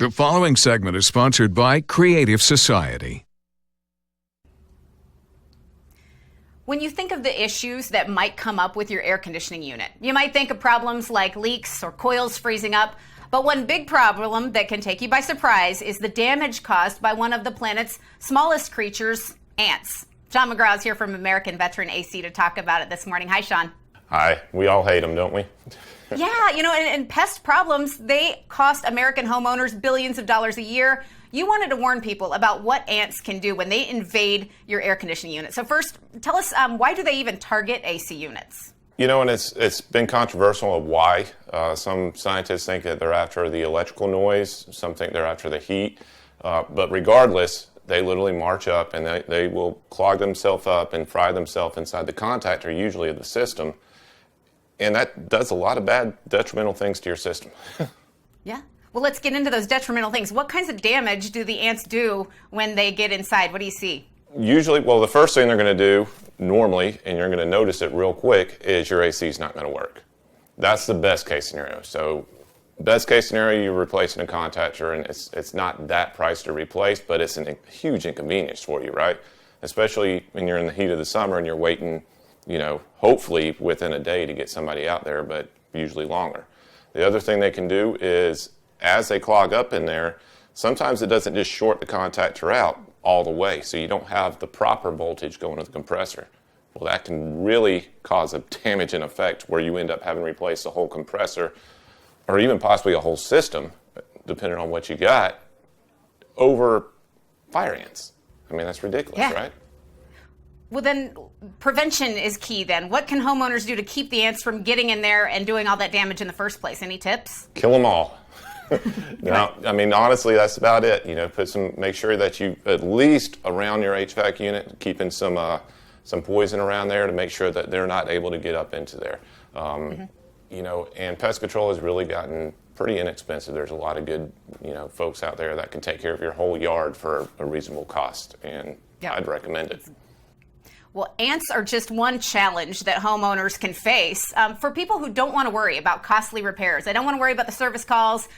The following segment is sponsored by Creative Society. When you think of the issues that might come up with your air conditioning unit, you might think of problems like leaks or coils freezing up. But one big problem that can take you by surprise is the damage caused by one of the planet's smallest creatures, ants. Sean McGraw is here from American Veteran AC to talk about it this morning. Hi, Sean. Hi. We all hate them, don't we? Yeah, and pest problems, they cost American homeowners billions of dollars a year. You wanted to warn people about what ants can do when they invade your air conditioning unit. So first, tell us, why do they even target AC units? And it's been controversial of why. Some scientists think that they're after the electrical noise. Some think they're after the heat. But regardless, they literally march up and they will clog themselves up and fry themselves inside the contactor, usually of the system. And that does a lot of bad, detrimental things to your system. Yeah. Well, let's get into those detrimental things. What kinds of damage do the ants do when they get inside? What do you see? Usually, the first thing they're going to do normally, and you're going to notice it real quick, is your AC is not going to work. That's the best case scenario. So best case scenario, you're replacing a contactor, and it's not that price to replace, but it's a huge inconvenience for you, right? Especially when you're in the heat of the summer and you're waiting, hopefully within a day to get somebody out there, but usually longer. The other thing they can do is, as they clog up in there, sometimes it doesn't just short the contactor out all the way, so you don't have the proper voltage going to the compressor. Well, that can really cause a damage in effect where you end up having to replace the whole compressor or even possibly a whole system, depending on what you got, over fire ants. I mean, that's ridiculous, right? Well, then prevention is key then. What can homeowners do to keep the ants from getting in there and doing all that damage in the first place? Any tips? Kill them all. No, I mean, honestly, that's about it. Make sure that you, at least around your HVAC unit, keeping some poison around there to make sure that they're not able to get up into there. And pest control has really gotten pretty inexpensive. There's a lot of good, folks out there that can take care of your whole yard for a reasonable cost, and I'd recommend it. Well, ants are just one challenge that homeowners can face. For people who don't want to worry about costly repairs, they don't want to worry about the service calls,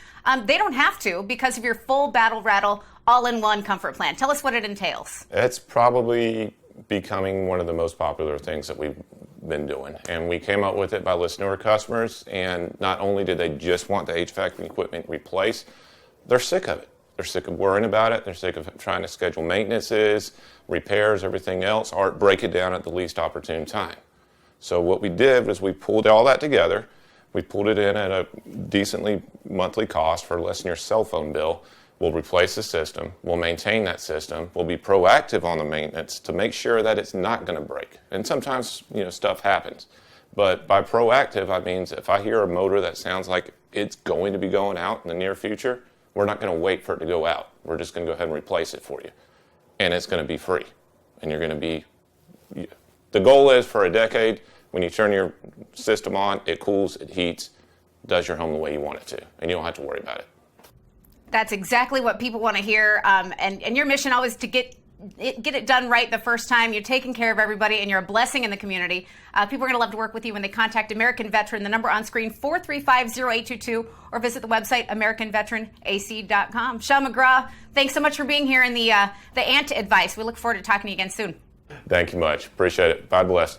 they don't have to because of your full Rattle All In One comfort plan. Tell us what it entails. It's probably becoming one of the most popular things that we've been doing. And we came up with it by listening to our customers, and not only did they just want the HVAC equipment replaced, they're sick of it. They're sick of worrying about it. They're sick of trying to schedule maintenances, repairs, everything else, or break it down at the least opportune time. So what we did was we pulled all that together. We pulled it in at a decently monthly cost for less than your cell phone bill. We'll replace the system. We'll maintain that system. We'll be proactive on the maintenance to make sure that it's not going to break. And sometimes, stuff happens. But by proactive, I mean if I hear a motor that sounds like it's going to be going out in the near future, we're not going to wait for it to go out. We're just going to go ahead and replace it for you. And it's going to be free. And you're going to be... The goal is for a decade, when you turn your system on, it cools, it heats, does your home the way you want it to. And you don't have to worry about it. That's exactly what people want to hear. And your mission always to get it done right the first time. You're taking care of everybody, and you're a blessing in the community. People are going to love to work with you when they contact American Veteran. The number on screen, 435-0822, or visit the website, AmericanVeteranAC.com. Sean McGraw, thanks so much for being here in the ant advice. We look forward to talking to you again soon. Thank you much. Appreciate it. God bless.